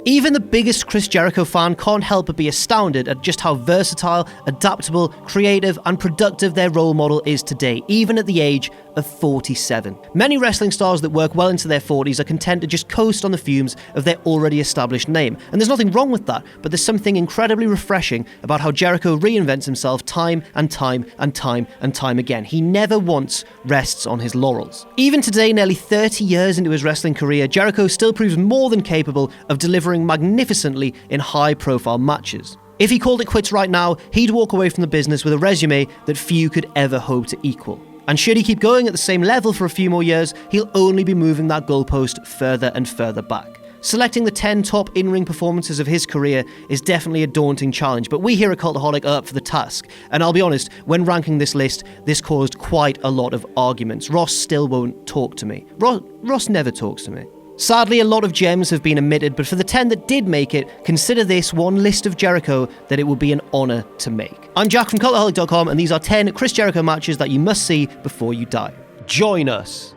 Even the biggest Chris Jericho fan can't help but be astounded at just how versatile, adaptable, creative, and productive their role model is today, even at the age of 47. Many wrestling stars that work well into their 40s are content to just coast on the fumes of their already established name. And there's nothing wrong with that, but there's something incredibly refreshing about how Jericho reinvents himself time and time and time and time again. He never once rests on his laurels. Even today, nearly 30 years into his wrestling career, Jericho still proves more than capable of delivering magnificently in high-profile matches. If he called it quits right now, he'd walk away from the business with a resume that few could ever hope to equal. And should he keep going at the same level for a few more years, he'll only be moving that goalpost further and further back. Selecting the 10 top in-ring performances of his career is definitely a daunting challenge, but we here at Cultaholic are up for the task. And I'll be honest, when ranking this list, this caused quite a lot of arguments. Ross still won't talk to me. Ross never talks to me. Sadly, a lot of gems have been omitted, but for the 10 that did make it, consider this one list of Jericho that it would be an honour to make. I'm Jack from Cultaholic.com, and these are 10 Chris Jericho matches that you must see before you die. Join us!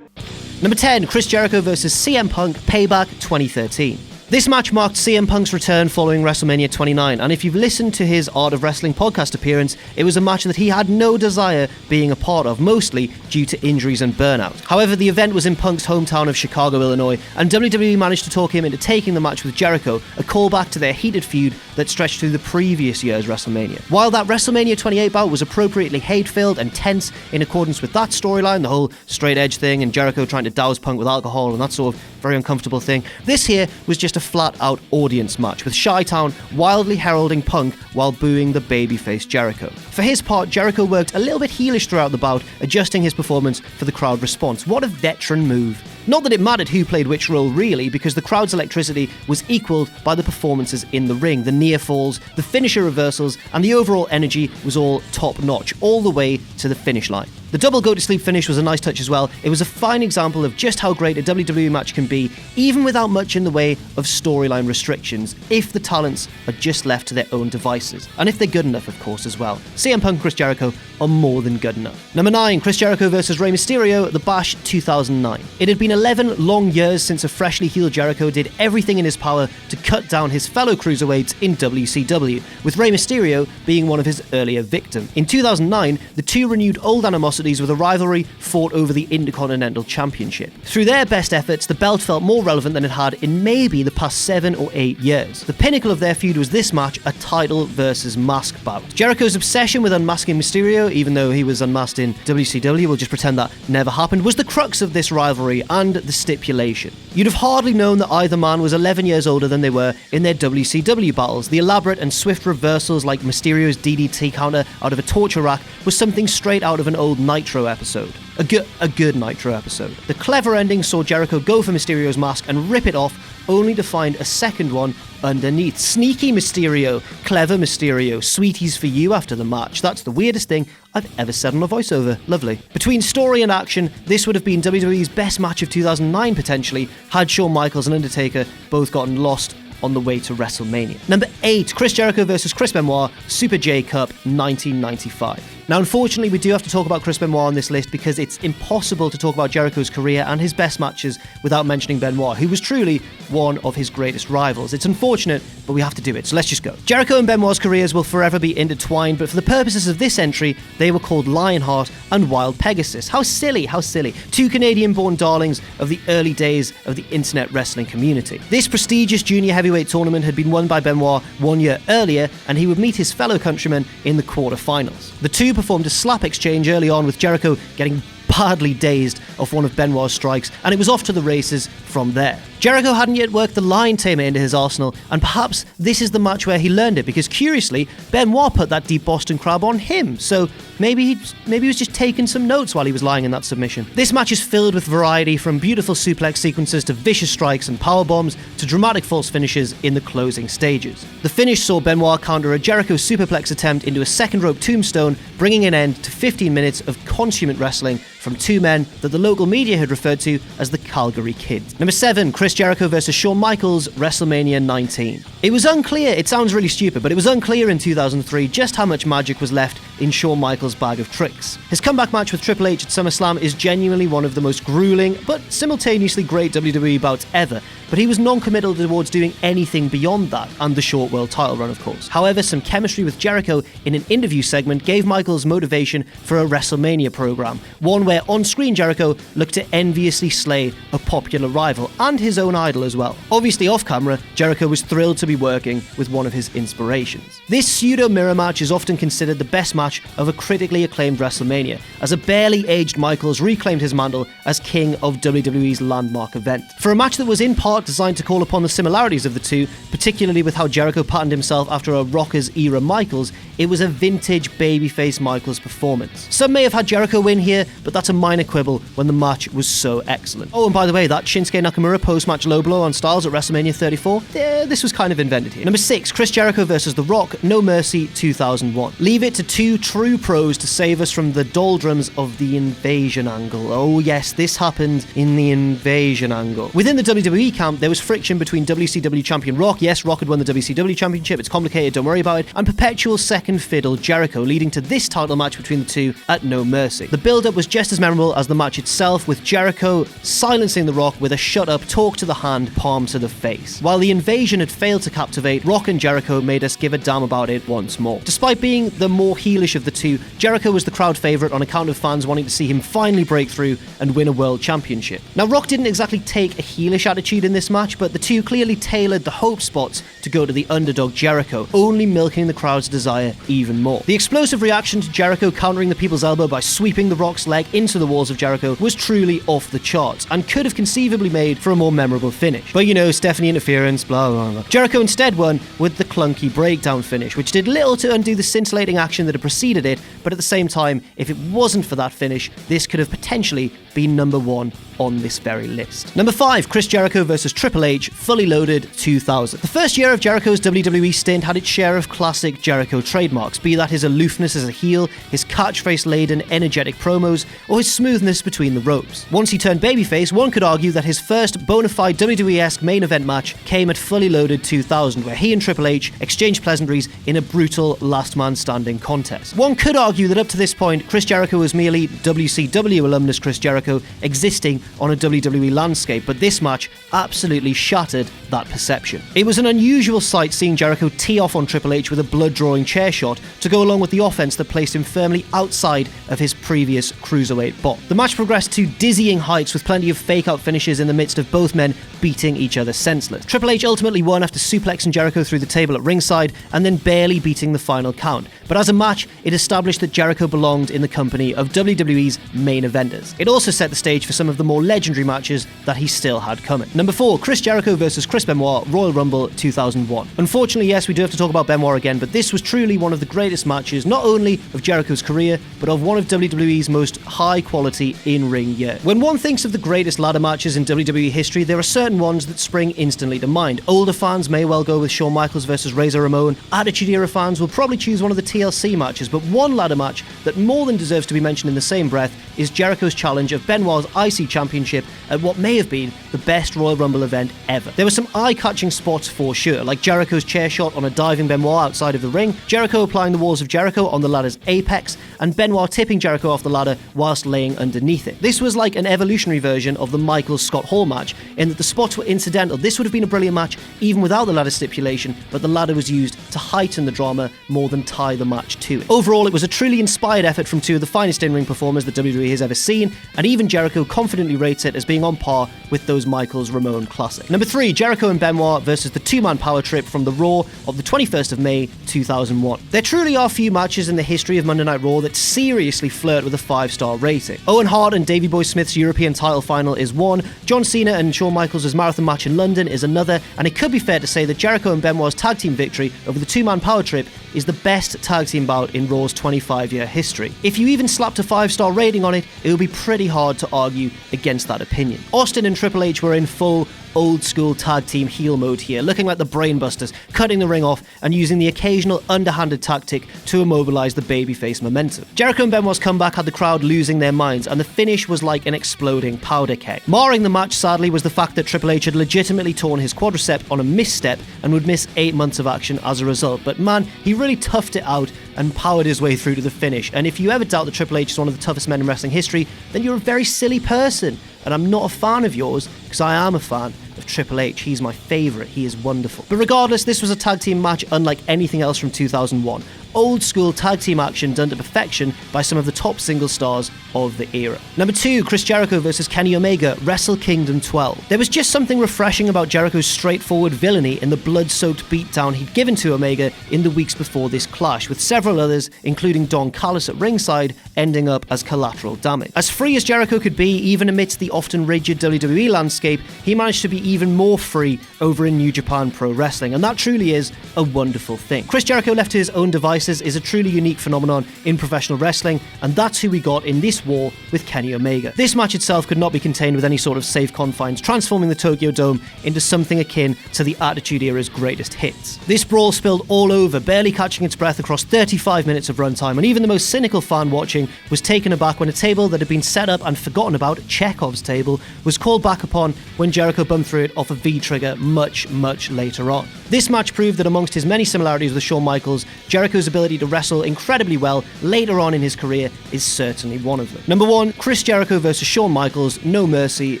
Number 10, Chris Jericho vs CM Punk, Payback 2013. This match marked CM Punk's return following WrestleMania 29, and if you've listened to his Art of Wrestling podcast appearance, it was a match that he had no desire being a part of, mostly due to injuries and burnout. However, the event was in Punk's hometown of Chicago, Illinois, and WWE managed to talk him into taking the match with Jericho, a callback to their heated feud that stretched through the previous year's WrestleMania. While that WrestleMania 28 bout was appropriately hate-filled and tense in accordance with that storyline, the whole straight edge thing and Jericho trying to douse Punk with alcohol and that sort of very uncomfortable thing, this here was just a flat-out audience match, with Chi-Town wildly heralding Punk while booing the babyface Jericho. For his part, Jericho worked a little bit heelish throughout the bout, adjusting his performance for the crowd response. What a veteran move. Not that it mattered who played which role really, because the crowd's electricity was equalled by the performances in the ring, the near falls, the finisher reversals, and the overall energy was all top-notch, all the way to the finish line. The double go-to-sleep finish was a nice touch as well. It was a fine example of just how great a WWE match can be, even without much in the way of storyline restrictions, if the talents are just left to their own devices. And if they're good enough, of course, as well. CM Punk and Chris Jericho are more than good enough. Number 9, Chris Jericho vs Rey Mysterio at the Bash 2009. It had been 11 long years since a freshly healed Jericho did everything in his power to cut down his fellow cruiserweights in WCW, with Rey Mysterio being one of his earlier victims. In 2009, the two renewed old animosities with a rivalry fought over the Intercontinental Championship. Through their best efforts, the belt felt more relevant than it had in maybe the past 7 or 8 years. The pinnacle of their feud was this match, a title versus mask bout. Jericho's obsession with unmasking Mysterio, even though he was unmasked in WCW, we'll just pretend that never happened, was the crux of this rivalry and the stipulation. You'd have hardly known that either man was 11 years older than they were in their WCW battles. The elaborate and swift reversals like Mysterio's DDT counter out of a torture rack was something straight out of an old Nitro episode. A good Nitro episode. The clever ending saw Jericho go for Mysterio's mask and rip it off, only to find a second one underneath. Sneaky Mysterio, clever Mysterio, sweeties for you after the match. That's the weirdest thing I've ever said on a voiceover. Lovely. Between story and action, this would have been WWE's best match of 2009 potentially, had Shawn Michaels and Undertaker both gotten lost on the way to WrestleMania. Number 8, Chris Jericho vs Chris Benoit, Super J Cup 1995. Now, unfortunately, we do have to talk about Chris Benoit on this list because it's impossible to talk about Jericho's career and his best matches without mentioning Benoit, who was truly one of his greatest rivals. It's unfortunate, but we have to do it, so let's just go. Jericho and Benoit's careers will forever be intertwined, but for the purposes of this entry, they were called Lionheart and Wild Pegasus. How silly, how silly. Two Canadian-born darlings of the early days of the internet wrestling community. This prestigious junior heavyweight tournament had been won by Benoit 1 year earlier, and he would meet his fellow countrymen in the quarterfinals. The two performed a slap exchange early on, with Jericho getting badly dazed off one of Benoit's strikes, and it was off to the races from there. Jericho hadn't yet worked the Lion Tamer into his arsenal, and perhaps this is the match where he learned it, because curiously, Benoit put that deep Boston Crab on him, so maybe he was just taking some notes while he was lying in that submission. This match is filled with variety, from beautiful suplex sequences to vicious strikes and power bombs to dramatic false finishes in the closing stages. The finish saw Benoit counter a Jericho superplex attempt into a second rope tombstone, bringing an end to 15 minutes of consummate wrestling from two men that the local media had referred to as the Calgary Kids. Number 7, Chris Jericho vs Shawn Michaels, WrestleMania 19. It was unclear, it sounds really stupid, but it was unclear in 2003 just how much magic was left in Shawn Michaels' bag of tricks. His comeback match with Triple H at SummerSlam is genuinely one of the most grueling, but simultaneously great WWE bouts ever, but he was non-committal towards doing anything beyond that, and the short world title run, of course. However, some chemistry with Jericho in an interview segment gave Michaels motivation for a WrestleMania program, one where on-screen Jericho looked to enviously slay a popular rival, and his own idol as well. Obviously off-camera, Jericho was thrilled to be working with one of his inspirations. This pseudo-mirror match is often considered the best match of a critically acclaimed WrestleMania, as a barely aged Michaels reclaimed his mantle as king of WWE's landmark event. For a match that was in part designed to call upon the similarities of the two, particularly with how Jericho patterned himself after a Rockers-era Michaels, it was a vintage babyface Michaels performance. Some may have had Jericho win here, but that's a minor quibble when the match was so excellent. Oh, and by the way, that Shinsuke Nakamura post-match low blow on Styles at WrestleMania 34, this was kind of invented here. Number 6, Chris Jericho versus The Rock, No Mercy 2001. Leave it to two true pros to save us from the doldrums of the invasion angle. Oh yes, this happened in the invasion angle. Within the WWE camp, there was friction between WCW champion Rock, yes, Rock had won the WCW championship, it's complicated, don't worry about it, and perpetual second fiddle Jericho, leading to this title match between the two at No Mercy. The build-up was just as memorable as the match itself, with Jericho silencing The Rock with a shut-up, talk to the hand, palm to the face. While the invasion had failed to captivate, Rock and Jericho made us give a damn about it once more. Despite being the more heelish of the two, Jericho was the crowd favourite on account of fans wanting to see him finally break through and win a world championship. Now, Rock didn't exactly take a heelish attitude in this match, but the two clearly tailored the hope spots to go to the underdog Jericho, only milking the crowd's desire even more. The explosive reaction to Jericho countering the people's elbow by sweeping The Rock's leg into the walls of Jericho was truly off the charts, and could have conceivably made for a more memorable finish. But you know, Stephanie interference, blah blah blah. Jericho instead won with the clunky breakdown finish, which did little to undo the scintillating action that had preceded it, but at the same time, if it wasn't for that finish, this could have potentially been number 1 on this very list. Number 5, Chris Jericho versus Triple H, Fully Loaded 2000. The first year of Jericho's WWE stint had its share of classic Jericho trademarks, be that his aloofness as a heel, his catchphrase-laden energetic promos, or his smoothness between the ropes. Once he turned babyface, one could argue that his first bona fide WWE-esque main event match came at Fully Loaded 2000, where he and Triple H exchanged pleasantries in a brutal last man standing contest. One could argue that up to this point, Chris Jericho was merely WCW alumnus Chris Jericho existing on a WWE landscape, but this match absolutely shattered that perception. It was an unusual sight seeing Jericho tee off on Triple H with a blood-drawing chair shot to go along with the offense that placed him firmly outside of his previous cruiserweight bot. The match progressed to dizzying heights with plenty of fake-out finishes in the midst of both men beating each other senseless. Triple H ultimately won after suplexing Jericho through the table at ringside and then barely beating the final count. But as a match, it established that Jericho belonged in the company of WWE's main eventers. It also set the stage for some of the more legendary matches that he still had coming. Number 4, Chris Jericho versus Chris Benoit, Royal Rumble 2001. Unfortunately, yes, we do have to talk about Benoit again, but this was truly one of the greatest matches, not only of Jericho's career, but of one of WWE's most high-quality in-ring years. When one thinks of the greatest ladder matches in WWE history, there are certain ones that spring instantly to mind. Older fans may well go with Shawn Michaels versus Razor Ramon. Attitude Era fans will probably choose one of the TLC matches, but one ladder match that more than deserves to be mentioned in the same breath is Jericho's challenge of Benoit's IC Championship at what may have been the best Royal Rumble event ever. There were some eye-catching spots for sure, like Jericho's chair shot on a diving Benoit outside of the ring, Jericho applying the walls of Jericho on the ladder's apex, and Benoit tipping Jericho off the ladder whilst laying underneath it. This was like an evolutionary version of the Michaels-Scott Hall match, in that the spots were incidental. This would have been a brilliant match even without the ladder stipulation, but the ladder was used to heighten the drama more than tie the match to it. Overall, it was a truly inspired effort from two of the finest in-ring performers that WWE has ever seen, and even Jericho confidently rates it as being on par with those Michaels-Ramon classics. Number 3, Jericho and Benoit versus the two-man power trip from the Raw of the 21st of May 2001. There truly are few matches in the history of Monday Night Raw that seriously flirt with a 5-star rating. Owen Hart and Davey Boy Smith's European title final is one, John Cena and Shawn Michaels' marathon match in London is another, and it could be fair to say that Jericho and Benoit's tag team victory over the two-man power trip is the best tag team bout in Raw's 25-year history. If you even slapped a 5-star rating on it, it would be pretty hard to argue against that opinion. Austin and Triple H were in full old school tag team heel mode here, looking like the brainbusters, cutting the ring off and using the occasional underhanded tactic to immobilize the babyface momentum. Jericho and Benoit's comeback had the crowd losing their minds, and the finish was like an exploding powder keg. Marring the match, sadly, was the fact that Triple H had legitimately torn his quadricep on a misstep and would miss 8 months of action as a result. But man, he really toughed it out and powered his way through to the finish. And if you ever doubt that Triple H is one of the toughest men in wrestling history, then you're a very silly person. And I'm not a fan of yours, because I am a fan of Triple H. He's my favourite. He is wonderful. But regardless, this was a tag team match unlike anything else from 2001. Old school tag team action done to perfection by some of the top single stars of the era. Number 2, Chris Jericho versus Kenny Omega, Wrestle Kingdom 12. There was just something refreshing about Jericho's straightforward villainy in the blood-soaked beatdown he'd given to Omega in the weeks before this clash, with several others, including Don Callis at ringside, ending up as collateral damage. As free as Jericho could be, even amidst the often rigid WWE landscape, he managed to be even more free over in New Japan Pro Wrestling, and that truly is a wonderful thing. Chris Jericho left to his own devices is a truly unique phenomenon in professional wrestling, and that's who we got in this war with Kenny Omega. This match itself could not be contained with any sort of safe confines, transforming the Tokyo Dome into something akin to the Attitude Era's greatest hits. This brawl spilled all over, barely catching its breath across 35 minutes of runtime, and even the most cynical fan watching was taken aback when a table that had been set up and forgotten about, Chekhov's table, was called back upon when Jericho bumped through it off a V-trigger much later on. This match proved that amongst his many similarities with Shawn Michaels, Jericho's ability to wrestle incredibly well later on in his career is certainly one of them. Number 1, Chris Jericho versus Shawn Michaels, No Mercy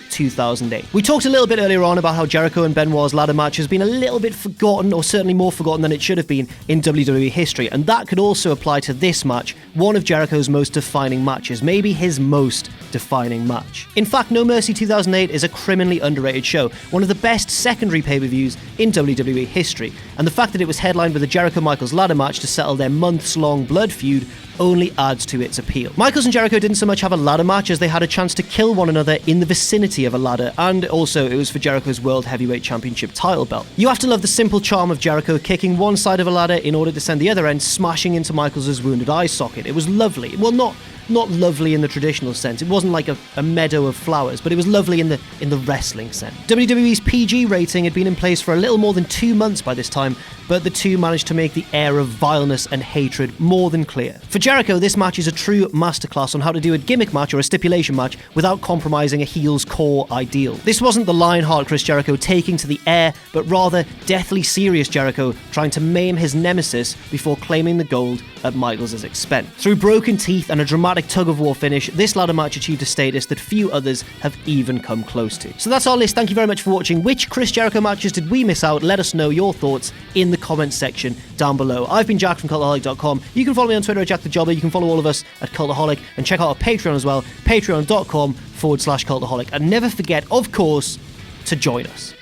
2008. We talked a little bit earlier on about how Jericho and Benoit's ladder match has been a little bit forgotten, or certainly more forgotten than it should have been in WWE history, and that could also apply to this match, one of Jericho's most defining matches, maybe his most defining match. In fact, No Mercy 2008 is a criminally underrated show, one of the best secondary pay-per-views in WWE history, and the fact that it was headlined with a Jericho-Michaels ladder match to settle their months-long blood feud only adds to its appeal. Michaels and Jericho didn't so much have a ladder match as they had a chance to kill one another in the vicinity of a ladder, and also it was for Jericho's World Heavyweight Championship title belt. You have to love the simple charm of Jericho kicking one side of a ladder in order to send the other end smashing into Michaels' wounded eye socket. It was lovely. Well, not lovely in the traditional sense. It wasn't like a meadow of flowers, but it was lovely in the wrestling sense. WWE's PG rating had been in place for a little more than 2 months by this time, but the two managed to make the air of vileness and hatred more than clear. For Jericho, this match is a true masterclass on how to do a gimmick match or a stipulation match without compromising a heel's core ideal. This wasn't the Lionheart Chris Jericho taking to the air, but rather deathly serious Jericho trying to maim his nemesis before claiming the gold at Michaels' expense. Through broken teeth and a dramatic tug-of-war finish, this ladder match achieved a status that few others have even come close to. So that's our list. Thank you very much for watching. Which Chris Jericho matches did we miss out? Let us know your thoughts in the comments section down below. I've been Jack from Cultaholic.com. You can follow me on Twitter at JackTheJobber. You can follow all of us at Cultaholic and check out our Patreon as well, patreon.com/Cultaholic. And never forget, of course, to join us.